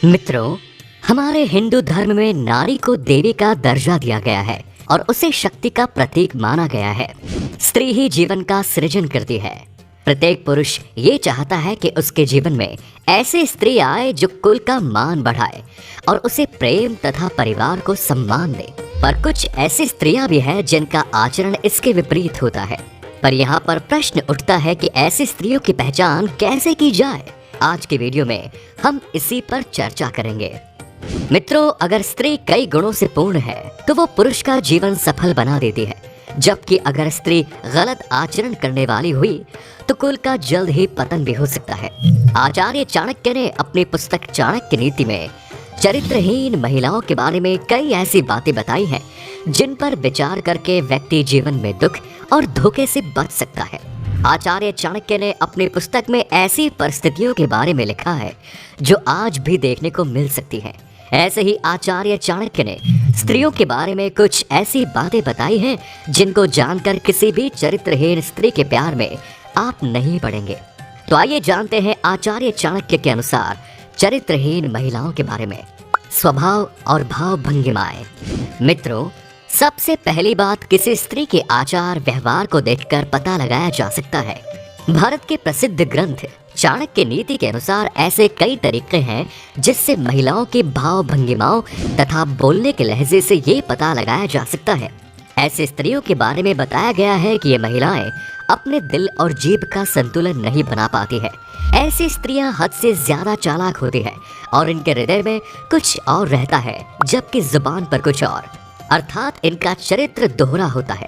मित्रों, हमारे हिंदू धर्म में नारी को देवी का दर्जा दिया गया है और उसे शक्ति का प्रतीक माना गया है। स्त्री ही जीवन का सृजन करती है। प्रत्येक पुरुष ये चाहता है कि उसके जीवन में ऐसी स्त्री आए जो कुल का मान बढ़ाए और उसे प्रेम तथा परिवार को सम्मान दे। पर कुछ ऐसी स्त्रियां भी हैं जिनका आचरण इसके विपरीत होता है। पर यहाँ पर प्रश्न उठता है कि ऐसी स्त्रियों की पहचान कैसे की जाए। आज के वीडियो में हम इसी पर चर्चा करेंगे। मित्रों, अगर स्त्री कई गुणों से पूर्ण है तो वो पुरुष का जीवन सफल बना देती है, जबकि अगर स्त्री गलत आचरण करने वाली हुई तो कुल का जल्द ही पतन भी हो सकता है। आचार्य चाणक्य ने अपनी पुस्तक चाणक्य नीति में चरित्रहीन महिलाओं के बारे में कई ऐसी बातें बताई हैं जिन पर विचार करके व्यक्ति जीवन में दुख और धोखे से बच सकता है। आचार्य चाणक्य ने अपनी पुस्तक में ऐसी परिस्थितियों के बारे में लिखा है जो आज भी देखने को मिल सकती हैं। ऐसे ही आचार्य चाणक्य ने स्त्रियों के बारे में कुछ ऐसी बातें बताई हैं जिनको जानकर किसी भी चरित्रहीन स्त्री के प्यार में आप नहीं पड़ेंगे। तो आइए जानते हैं आचार्य चाणक्य के अनुसार चरित्रहीन महिलाओं के बारे में। स्वभाव और भाव भंगिमाएं। मित्रों, सबसे पहली बात किसी स्त्री के आचार व्यवहार को देखकर पता लगाया जा सकता है। भारत के प्रसिद्ध ग्रंथ चाणक्य नीति के अनुसार ऐसे कई तरीके हैं जिससे महिलाओं के भाव भंगिमाओं तथा बोलने के लहजे से ये पता लगाया जा सकता है। ऐसे स्त्रियों के बारे में बताया गया है कि ये महिलाएं अपने दिल और जीभ का संतुलन नहीं बना पाती है। ऐसी स्त्रियां हद से ज्यादा चालाक होती है और इनके हृदय में कुछ और रहता है जबकि जुबान पर कुछ और, अर्थात इनका चरित्र दोहरा होता है।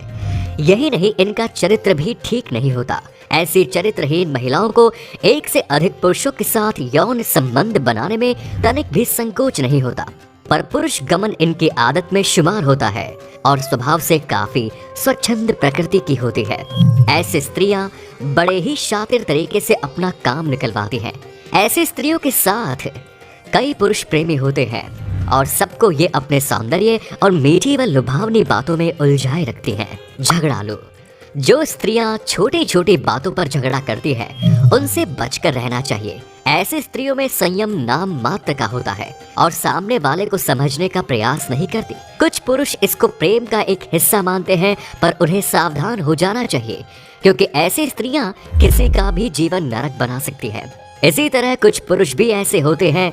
यही नहीं, इनका चरित्र भी ठीक नहीं होता। ऐसी चरित्रहीन महिलाओं को एक से अधिक पुरुषों के साथ यौन संबंध बनाने में तनिक भी संकोच नहीं होता। पर पुरुष गमन इनकी आदत में शुमार होता है और स्वभाव से काफी स्वच्छंद प्रकृति की होती है। ऐसी स्त्रियां बड़े ही शातिर तरीके से अपना काम निकलवाती हैं। ऐसी स्त्रियों के साथ कई पुरुष प्रेमी होते हैं और सबको ये अपने सौंदर्य और मीठी व लुभावनी बातों में उलझाए रखती हैं। झगड़ालू। जो स्त्रियां छोटी छोटी बातों पर झगड़ा करती हैं, उनसे बचकर रहना चाहिए। ऐसी स्त्रियों में संयम नाम मात्र का होता है और सामने वाले को समझने का प्रयास नहीं करती। कुछ पुरुष इसको प्रेम का एक हिस्सा मानते हैं, पर उन्हें सावधान हो जाना चाहिए क्योंकि ऐसी स्त्रियां किसी का भी जीवन नरक बना सकती हैं। इसी तरह कुछ पुरुष भी ऐसे होते हैं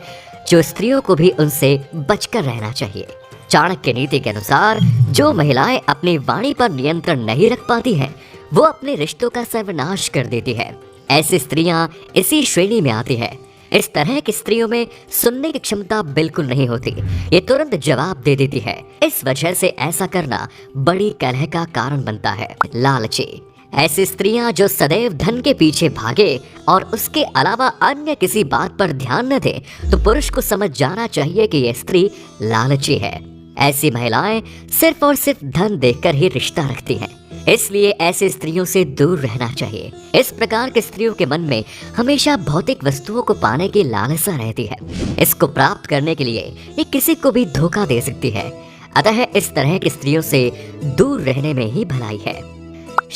जो स्त्रियों को भी उनसे बचकर रहना चाहिए। चाणक्य नीति के अनुसार जो महिलाएं अपनी वाणी पर नियंत्रण नहीं रख पाती हैं, वो अपने रिश्तों का सर्वनाश कर देती है। ऐसी स्त्रियां इसी श्रेणी में आती हैं। इस तरह की स्त्रियों में सुनने की क्षमता बिल्कुल नहीं होती, ये तुरंत जवाब दे देती है। इस वजह से ऐसा करना बड़ी कलह का कारण बनता है। लालची। ऐसी स्त्रियां जो सदैव धन के पीछे भागे और उसके अलावा अन्य किसी बात पर ध्यान न दे, तो पुरुष को समझ जाना चाहिए कि यह स्त्री लालची है। ऐसी महिलाएं सिर्फ और सिर्फ धन देखकर ही रिश्ता रखती हैं, इसलिए ऐसी स्त्रियों से दूर रहना चाहिए। इस प्रकार के स्त्रियों के मन में हमेशा भौतिक वस्तुओं को पाने की लालसा रहती है। इसको प्राप्त करने के लिए ये किसी को भी धोखा दे सकती है। अतः इस तरह की स्त्रियों से दूर रहने में ही भलाई है।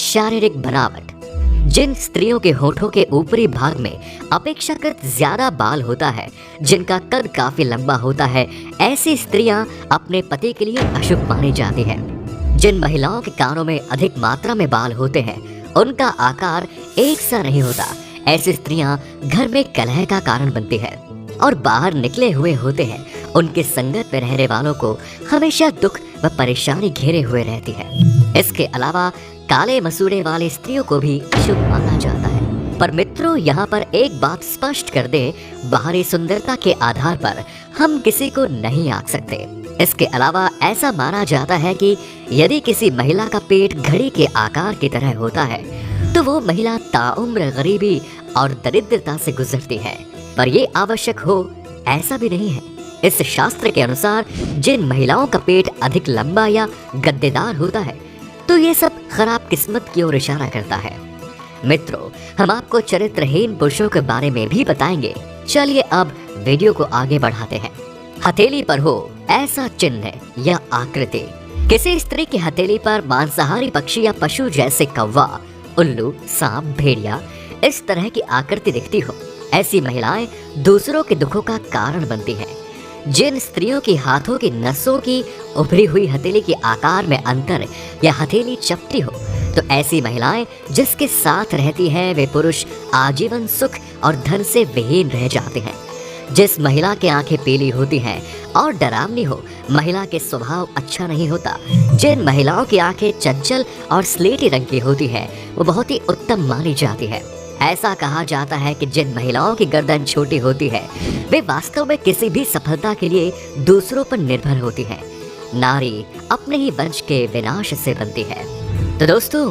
शारीरिक बनावट। जिन स्त्रियों के होठों के ऊपरी भाग में अपेक्षाकृत ज्यादा बाल होता है, जिनका कद काफी लंबा होता है, ऐसी स्त्रियां अपने पति के लिए अशुभ मानी जाती हैं। जिन महिलाओं के कानों में अधिक मात्रा में बाल होते हैं, उनका आकार एक सा नहीं होता। ऐसी स्त्रियां घर में कलह का कारण बनती है और बाहर निकले हुए होते हैं। उनके संगत में रहने वालों को हमेशा दुख व परेशानी घेरे हुए रहती है। इसके अलावा काले मसूड़े वाली स्त्रियों को भी शुभ माना जाता है। पर मित्रों, यहाँ पर एक बात स्पष्ट कर दे, बाहरी सुंदरता के आधार पर हम किसी को नहीं आंक सकते। इसके अलावा ऐसा माना जाता है कि यदि किसी महिला का पेट घड़ी के आकार की तरह होता है तो वो महिला ताउम्र गरीबी और दरिद्रता से गुजरती है। पर ये आवश्यक हो ऐसा भी नहीं है। इस शास्त्र के अनुसार जिन महिलाओं का पेट अधिक लंबा या गद्देदार होता है, तो ये सब खराब किस्मत की ओर इशारा करता है। मित्रों, हम आपको चरित्रहीन पुरुषों के बारे में भी बताएंगे। चलिए अब वीडियो को आगे बढ़ाते हैं। हथेली पर हो ऐसा चिन्ह या आकृति। किसी स्त्री की हथेली पर मांसाहारी पक्षी या पशु जैसे कौवा, उल्लू, सांप, भेड़िया इस तरह की आकृति दिखती हो ऐसी महिलाएं दूसरों के दुखों का कारण बनती हैं। जिन स्त्रियों की हाथों की नसों की उभरी हुई हथेली के आकार में अंतर या हथेली चपटी हो, तो ऐसी महिलाएं जिसके साथ रहती हैं वे पुरुष आजीवन सुख और धन से विहीन रह जाते हैं। जिस महिला की आंखें पीली होती हैं और डरावनी हो, महिला के स्वभाव अच्छा नहीं होता। जिन महिलाओं की आंखें चंचल और स्लेटी रंग की होती हैं वो बहुत ही उत्तम मानी जाती है। ऐसा कहा जाता है कि जिन महिलाओं की गर्दन छोटी होती है वे वास्तव में किसी भी सफलता के लिए दूसरों पर निर्भर होती हैं। नारी अपने ही वंश के विनाश से बनती है। तो दोस्तों,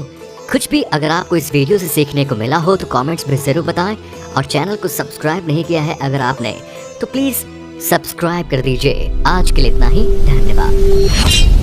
कुछ भी अगर आपको इस वीडियो से सीखने को मिला हो तो कमेंट्स में ज़रूर बताएं, और चैनल को सब्सक्राइब नहीं किया है अगर आपने तो प्लीज़ सब्सक्राइब कर दीजिए। आज के लिए इतना ही, धन्यवाद।